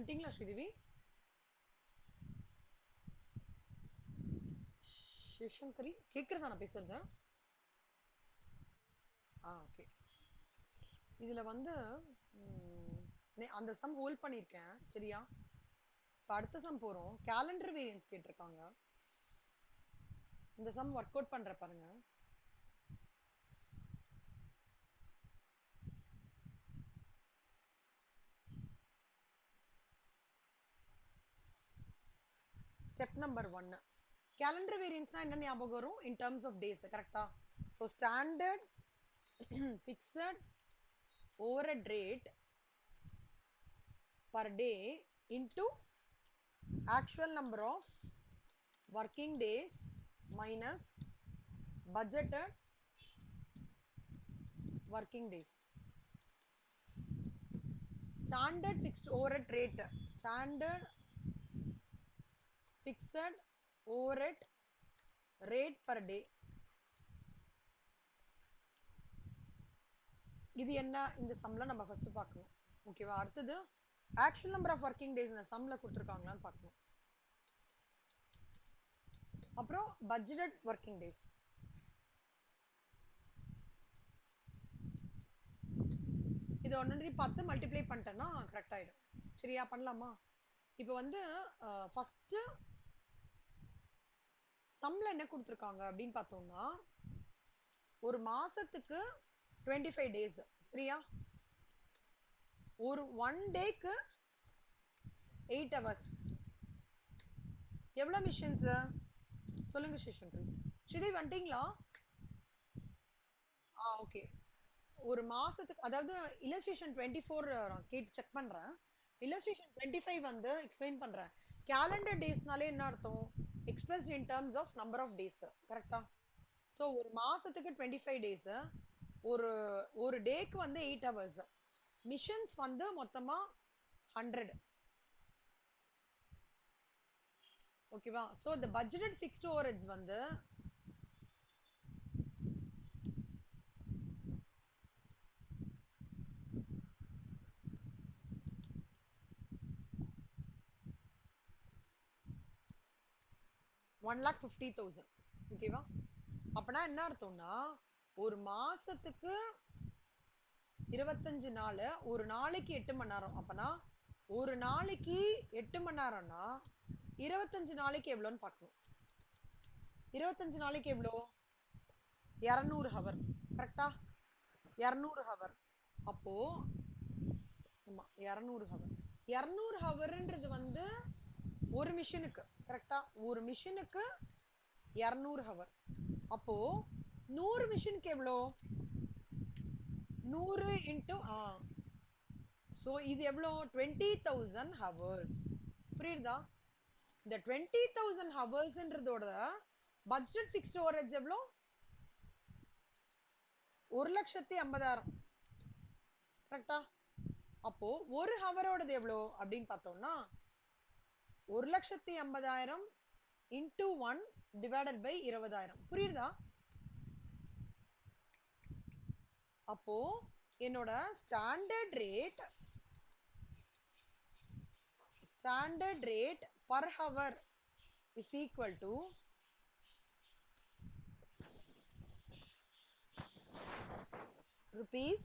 வந்துட்டீங்களா ஸ்ரீதேவி? சிவசங்கரி கேக்குறதா நான் பேசுறது? ஓகே. இதுல வந்து அந்த சம் ஹோல்ட் பண்ணிருக்கேன் சரியா? இப்ப அடுத்த சம் போறோம். கேலண்டர் வேரியன்ஸ் கேட்டிருக்காங்க. இந்த சம் ஒர்க் அவுட் பண்ற பாருங்க. Step number 1. கேலண்டர் வேரியன்ஸ்னா என்ன ஞாபகம் வரும்? இன் டர்ம்ஸ் ஆஃப் டேஸ் கரெக்டா? So standard fixed overhead rate per day into actual number of working days minus budgeted working days. Standard fixed overhead rate. Standard fixed overhead rate per day. இது என்ன? இந்த சம்ல நம்ம first பார்க்கணும். ஓகேவா? அடுத்தது actual number of working days இந்த சம்ல கொடுத்துருக்காங்களான்னு பார்க்கணும். அப்புறம் பட்ஜெட்டட் ஒர்க்கிங் டேஸ். இது ஒன்னு பார்த்து மல்டிப்ளை பண்ணிட்டேன்னா கரெக்ட் ஆயிடும். சரியா? பண்ணலாமா? இப்போ வந்து ஃபர்ஸ்ட் சம்ல என்ன கொடுத்துருக்காங்க அப்படின்னு பார்த்தோம்னா ஒரு மாசத்துக்கு 25 டேஸ் சரியா? ஒரு 1 டேக்கு 8 hours. எவ்வளவு மிஷன்ஸ் சொல்லுங்க ஸ்ரீசங்கரி. ஸ்ரீதேவி வந்துட்டீங்களா? ஓகே. ஒரு மாசத்துக்கு அதாவது இல்லஸ்ட்ரேஷன் 24 நான் கேட்டு செக் பண்றேன். இல்லஸ்ட்ரேஷன் 25 வந்து எக்ஸ்பிளைன் பண்றேன். கேலண்டர் டேஸ்னாலே என்ன அர்த்தம்? Expressed in terms of number of days கரெக்டா? சோ ஒரு மாசத்துக்கு 25 டேஸ், ஒரு ஒரு டேக்கு வந்து 8 hours. மிஷன்ஸ் வந்து மொத்தமா 100. ஓகேவா? So the budgeted fixed overheads வந்து 1,50,000. ஓகேவா? அப்பனா என்ன அர்த்தம்னா ஒரு மாசத்துக்கு 25 நாள், ஒரு நாளைக்கு 8 மணி நேரம். அப்பனா ஒரு நாளைக்கு 8 மணி நேரம்னா 25 நாளைக்கு எவ்வளோன்னு பார்க்கணும். 25 நாளைக்கு எவ்வளோ? 200 ஹவர் கரெக்டா? 200 ஹவர். அப்போ ஆமா 200 ஹவர். 200 ஹவர்ன்றது வந்து ஒரு மிஷினுக்கு கரெக்டா? ஒரு மிஷினுக்கு 200 ஹவர். அப்போ 100 மிஷினுக்கு எவ்வளோ? 100 இன்டு சோ இது எவ்வளோ? 20,000 ஹவர்ஸ். புரியுதா? இந்த 20,000 ஹவர்ஸ்ன்றதோட பட்ஜெட் ஃபிக்ஸ்ட் ஓவர்ஹெட்ஸ் எவ்வளோ? 1,50,000 கரெக்டா? அப்போ ஒரு ஹவரோடது எவ்வளோ அப்படின்னு பார்த்தோம்னா 1,50,000 இன்டு 1 டிவைடட் பை 20,000. புரியுதா? அப்போ என்னோட standard rate per hour is equal to rupees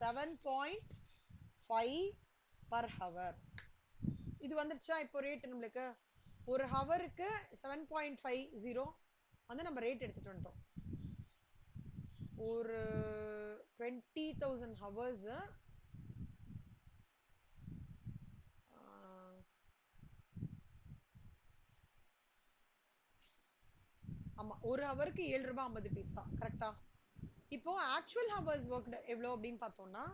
7.5 per hour. இது வந்துருச்சா? இப்போ ரேட் நம்மளுக்கு ஒரு ஹவருக்கு 7.50 வந்து நம்ம ரேட் எடுத்துட்டு வந்துட்டோம். ஒரு 20,000 ஹவர்ஸ் ஆமா ஒரு ஹவருக்கு 7 ரூபாய் 50 பைசா கரெக்டா? இப்போ ஆக்சுவல் ஹவர்ஸ் ஒர்க்டு எவ்வளோ அப்படின்னு பார்த்தோம்னா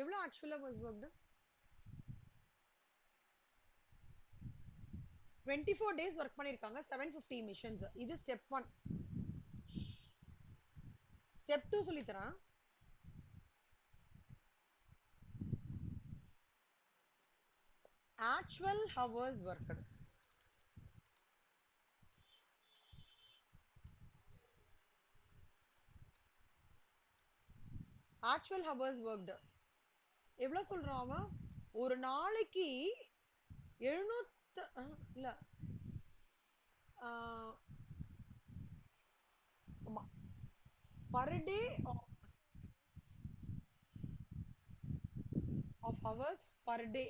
எவ்வளோ actual hours worked? 24 days work பண்ணிருக்காங்க. 750 மிஷன்ஸ். இது ஸ்டெப் 1. ஸ்டெப் 2 சொல்லி தரேன். Actual hours worked. Actual hours worked எவ்வளோ சொல்றான் அவன்? ஒரு நாளைக்கு 700 இல்ல ஆமா per day of hours per day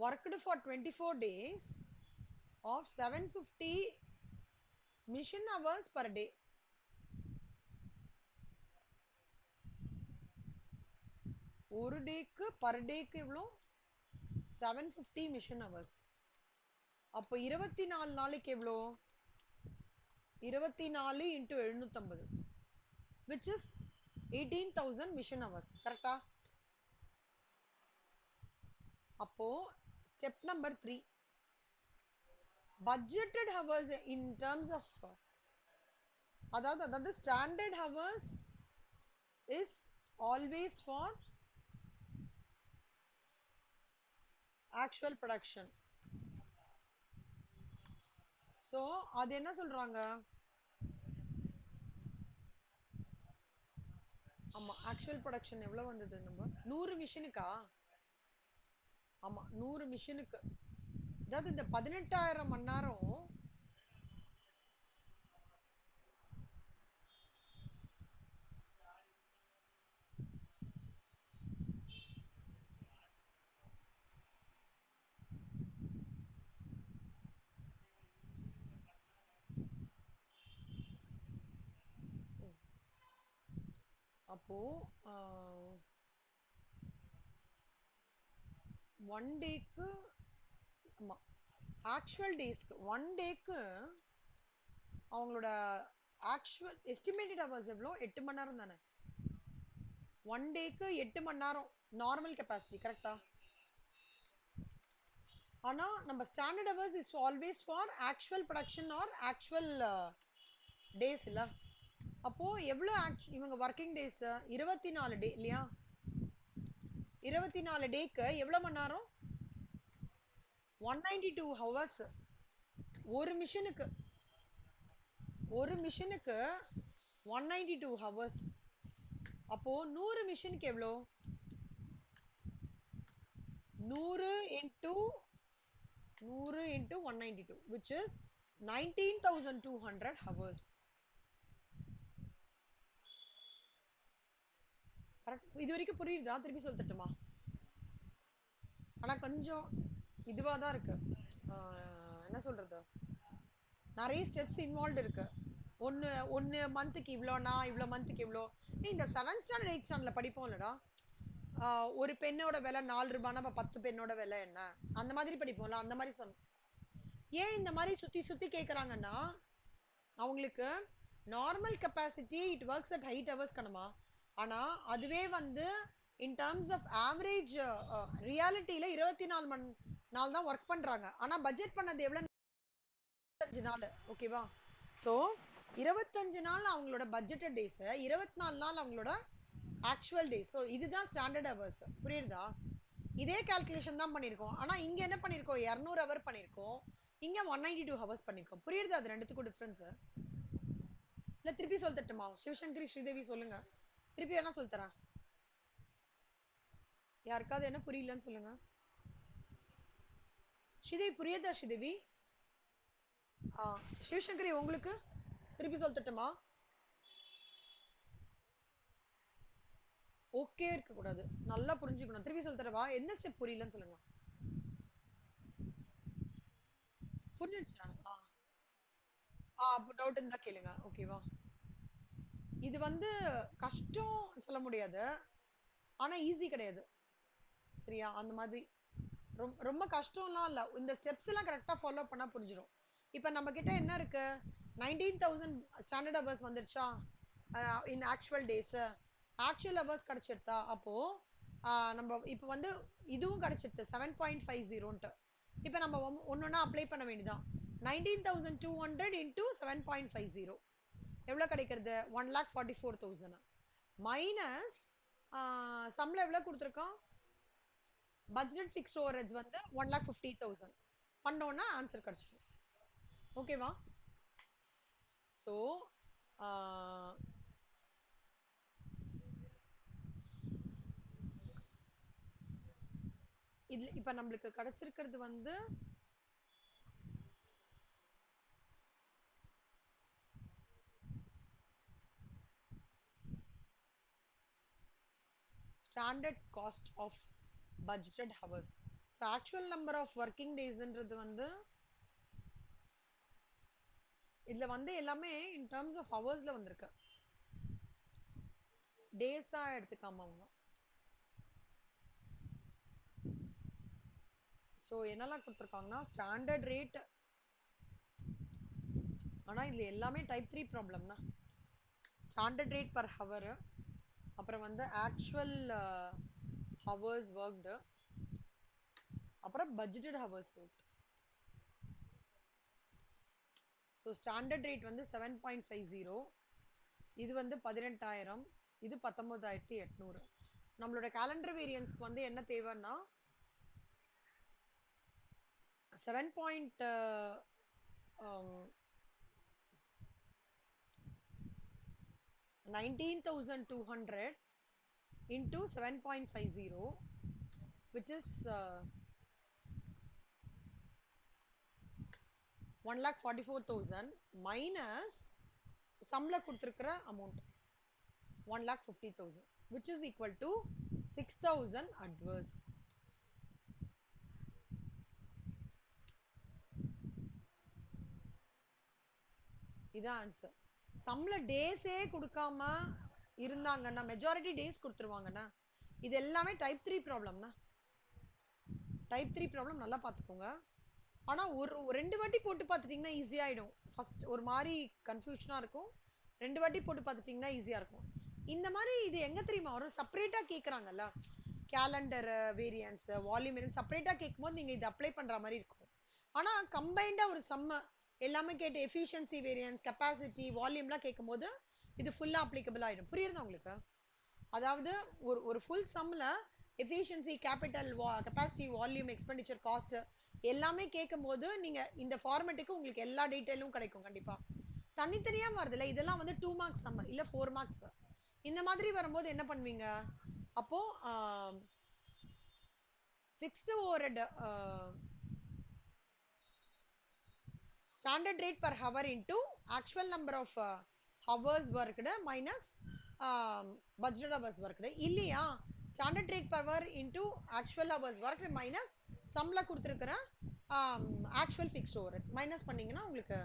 worked for 24 days of 750 mission hours per day. ஒரு டேக்கு பர் டேக்கு எவ்வளோ 750 மிஷன் ஹவர்ஸ். அப்போ 24 நாளைக்கு எவ்வளோ 24 into 750 which is 18,000 mission hours. கரெக்டா? அப்போ step number 3 budgeted hours in terms of அதாவது standard hours is always for actual production. so அது என்ன சொல்றாங்க? ஆமா ஆக்சுவல் ப்ரொடக்ஷன் எவ்வளவு வந்தது? நம்ம 100 மிஷினுக்கா? ஆமா 100 மிஷினுக்கு. அதாவது இந்த 18,000 மணி நேரம் அப்போ 1 டேக்கு ஆமா ஆக்சுவல் டேஸ்க்கு 1 டேக்கு அவங்களோட ஆக்சுவல் எஸ்டிமேட்டட் ஹவர்ஸ் எவ்வளோ? 8 மணி நேரம் தானே? 1 டேக்கு 8 மணி நேரம் நார்மல் கெப்பாசிட்டி. கரெக்டா? ஆனா நம்ம standard hours is always for actual production R actual days இல்ல. அப்போ எவ்வளோ இவங்க ஒர்க்கிங் டேஸ் 24 டே இல்லையா? 24 டேக்கு எவ்வளவு மணி நேரம்? 192 ஹவர்ஸ். ஒரு மிஷினுக்கு 192 ஹவர்ஸ். அப்போ 100 மிஷினுக்கு எவ்வளோ? 100 into 192 which is 19,200 hours. Correct? இது வரைக்கும் புரியுதா? திருப்பி சொல்லட்டுமா? ஆனா கொஞ்சம் இதுவா தான் இருக்கு. என்ன சொல்றது, நிறைய ஸ்டெப்ஸ் இன்வால்வ் இருக்கு. ஒன்னு மந்த்துக்கு இவ்வளோனா இவ்வளோ மந்த்துக்கு இவ்வளோ. இந்த 7th ஸ்டாண்டர்ட் 8th ஸ்டாண்டர்ட்ல படிப்போம் இல்லடா, ஒரு பெண்ணோட விலை 4 ரூபாய்னா 10 பெண்ணோட விலை என்ன, அந்த மாதிரி படிப்போம்ல. அந்த மாதிரி ஏன் இந்த மாதிரி சுத்தி சுத்தி கேக்குறாங்கன்னா, அவங்களுக்கு normal capacity it works at eight hours கணுமா. ஆனா அதுவே வந்து இன் டர்ம்ஸ் ஆஃப் ஆவரேஜ் ரியாலிட்டியில 24 மணி நாள் தான் ஒர்க் பண்றாங்க. ஆனா பட்ஜெட் பண்ணது எவ்வளவு? 25 நாள். ஓகேவா? சோ 25 நாள் அவங்களோட பட்ஜெட்டட் டேஸ், 24 நாள் அவங்களோட ஆக்சுவல் டேஸ். ஸோ இதுதான் ஸ்டாண்டர்ட் ஹவர்ஸ். புரியுதா? இதே கால்குலேஷன் தான் பண்ணிருக்கோம். ஆனா இங்க என்ன பண்ணிருக்கோம்? 200 ஹவர் பண்ணிருக்கோம், இங்க 192 ஹவர்ஸ் பண்ணிருக்கோம். புரியுதா அது ரெண்டுத்துக்கும் டிஃபரன்ஸ்? இல்ல திருப்பி சொல்லட்டுமா? சிவசங்கரி ஸ்ரீதேவி சொல்லுங்க, திருப்பி என்ன சொல்ல தரேன். யாருக்காவது என்ன புரியலன்னு சொல்லுங்க. ஸ்ரீதேவி புரியுதா? ஸ்ரீதேவி சிவசங்கரி உங்களுக்கு திருப்பி சொல்லட்டுமா? ஓகே இருக்க கூடாது, நல்லா புரிஞ்சுக்கணும். திருப்பி சொல்ல தரவா? எந்த ஸ்டெப் புரியலன்னு சொல்லுங்க. புரிஞ்சிருச்சா? அப்போ டவுட் இருந்தா கேளுங்க. ஓகேவா? இது வந்து கஷ்டம் சொல்ல முடியாது, ஆனா ஈஸி கிடையாது. சரியா? அந்த மாதிரி ரொம்ப கஷ்டம்லாம் இல்ல. இந்த ஸ்டெப்ஸ் எல்லாம் கரெக்டா ஃபாலோ பண்ணா புரிஞ்சிடும். இப்ப நம்ம கிட்ட என்ன இருக்கு? 19,000 ஸ்டாண்டர்ட் ஹவர்ஸ் வந்துருச்சா in actual days. Actual hours கிடைச்சிருத்தா? அப்போ நம்ம இப்ப வந்து இதுவும் கிடைச்சிருது 7.50. இப்ப நம்ம ஒன்னொன்னா அப்ளை பண்ண வேண்டியதான். 19,200 into 7.50 எவ்வளவு கிடைக்கிறது? 1,44,000 மைனஸ் சம்பளம் எவ்வளவு கொடுத்துருக்கோம்? பட்ஜெட் ஃபிக்ஸ்ட் ஓவர்ஹெட்ஸ் வந்து 1,50,000 பண்ணோம்னா ஆன்சர் கிடைச்சிடும். ஓகேவா? ஸோ இதுல இப்ப நம்மளுக்கு கிடைச்சிருக்கிறது வந்து standard cost of budgeted hours. So actual number of working days ன்றது வந்து இதுல வந்து எல்லாமே in terms of hoursல வந்திருக்கு. டேஸா எடுத்துக்காம அவங்க. ஸோ என்னெல்லாம் கொடுத்துருக்காங்கன்னா ஸ்டாண்டர்ட் ரேட், ஆனா இதுல எல்லாமே டைப் 3 ப்ராப்ளம்னா ஸ்டாண்டர்ட் ரேட் பர் ஹவர், அப்புறம் வந்து ஆக்சுவல் ஹவர்ஸ் ஒர்க்டு, அப்புறம் budgeted hours worked. So standard rate வந்து 7.50, இது வந்து 18,000, இது 19,800. நம்மளோட கேலண்டர் வேரியன்ஸ்க்கு வந்து என்ன தேவைன்னா 19,200 into 7.50, which is 1,44,000 minus சம்ல கொடுத்திருக்கிற amount 1,50,000, which is equal to 6,000 adverse. இதான் ஆன்சர். சம்ல டேஸே கொடுக்காம இருந்தாங்கன்னா மெஜாரிட்டி டேஸ் கொடுத்துருவாங்கன்னா இது எல்லாமே டைப் 3 ப்ராப்ளம்னா. டைப் 3 ப்ராப்ளம் நல்லா பார்த்துக்கோங்க. ஆனா ஒரு 2 வாட்டி போட்டு பார்த்துட்டீங்கன்னா ஈஸியா ஆயிடும். ஃபர்ஸ்ட் ஒரு மாதிரி கன்ஃபியூஷனா இருக்கும், 2 வாட்டி போட்டு பார்த்துட்டீங்கன்னா ஈஸியா இருக்கும். இந்த மாதிரி இது எங்க தெரியுமா வரும், செப்பரேட்டா கேக்குறாங்கல்ல, கேலண்டர் வேரியன்ஸ் வால்யூம் வேரியன்ஸ் செப்பரேட்டா கேட்கும்போது நீங்க இது அப்ளை பண்ற மாதிரி இருக்கும். ஆனா கம்பைண்டா ஒரு சம்ம எல்லாமே கேட்டு எஃபிஷியன்சி வேரியன்ஸ் கெப்பாசிட்டி வால்யூம்லாம் கேட்கும்போது இது ஃபுல்லா அப்ளிகபிள் ஆயிடும். புரியுதா உங்களுக்கு? அதாவது ஒரு ஒரு ஃபுல் சம்ல efficiency capital capacity volume expenditure cost எல்லாமே கேட்கும்போது நீங்க இந்த ஃபார்மேட்டுக்கு உங்களுக்கு எல்லா டீடைலும் கிடைக்கும். கண்டிப்பா தனித்தனியா வருதுல்ல, இதெல்லாம் வந்து 2 மார்க்ஸ் சம் இல்ல 4 மார்க்ஸ். இந்த மாதிரி வரும்போது என்ன பண்ணுவீங்க, அப்போ fixed overhead standard rate per hour into actual number of hours worked minus budgeted hours worked. இல்லையா standard rate per hour into actual hours worked minus சம்ல கொடுத்திருக்கிற actual fixed overheads மைனஸ் பண்ணீங்கன்னா உங்களுக்கு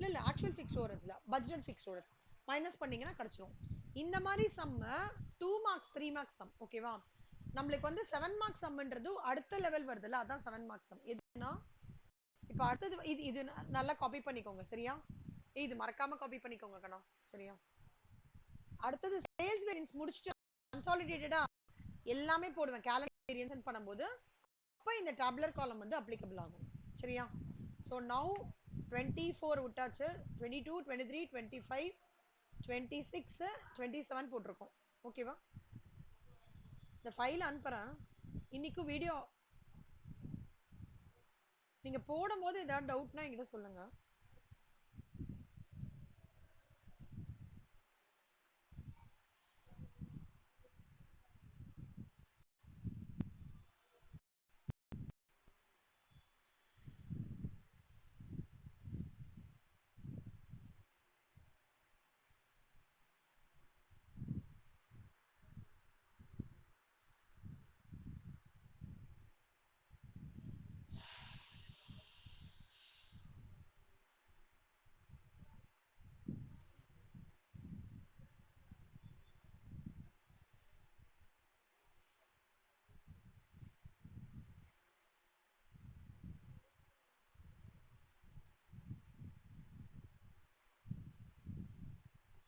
இல்ல actual fixed overheads இல்ல budgeted fixed overheads minus பண்ணீங்கன்னா கிடைச்சிரும். இந்த மாதிரி சம்ம 2 மார்க்ஸ் 3 மார்க்ஸ் சம். ஓகேவா? நம்மளுக்கு வந்து 7 மார்க்ஸ் சம்ன்றது அடுத்த லெவல் வருதுல்ல, அதான் 7 மார்க்ஸ் சம். எதுனா இப்ப அடுத்தது இது இது நல்லா காப்பி பண்ணிக்கோங்க சரியா? இது மறக்காம காப்பி பண்ணிக்கோங்க கண்ணா சரியா? அடுத்தது சேல்ஸ் வேரியன்ஸ் முடிச்சிட்டு கன்சாலிடேட்டடா எல்லாமே போடுவேன் கேலண்டர் வேரியன்ஸ் பண்ணும்போது, அப்ப இந்த டேபுலர் காலம் வந்து அப்ளிகபிள் ஆகும் சரியா? சோ நவ 24 விட்டாச்சு, 22 23 25 26 27 போட்டிருக்கோம். ஓகேவா? இந்த ஃபைல் அனுப்புறேன். இன்னைக்கு வீடியோ நீங்க போடும்போது ஏதாவது டவுட்னா என்கிட்ட சொல்லுங்க.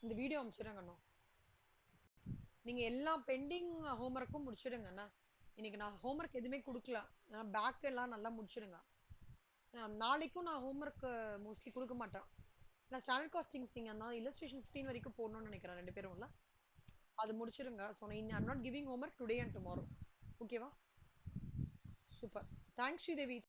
இந்த வீடியோ அனுப்பிச்சிடுங்க. நீங்க எல்லா பெண்டிங் ஹோம்ஒர்க்கும் முடிச்சிடுங்கண்ணா. இன்னைக்கு நான் ஹோம்ஒர்க் எதுவுமே கொடுக்கல, பேக் எல்லாம் நல்லா முடிச்சிடுங்க. நாளைக்கும் நான் ஹோம்ஒர்க் மோஸ்ட்லி கொடுக்க மாட்டேன். நான் ஸ்டாண்டர்ட் காஸ்டிங்ஸ் நீங்க இல்லஸ்ட்ரேஷன் 15 வரைக்கும் போடணும்னு நினைக்கிறேன் 2 பேரும் இல்ல, அது முடிச்சிடுங்க. So I'm not giving homework today and tomorrow. ஓகேவா? சூப்பர். தேங்க்ஸ் ஸ்ரீதேவி.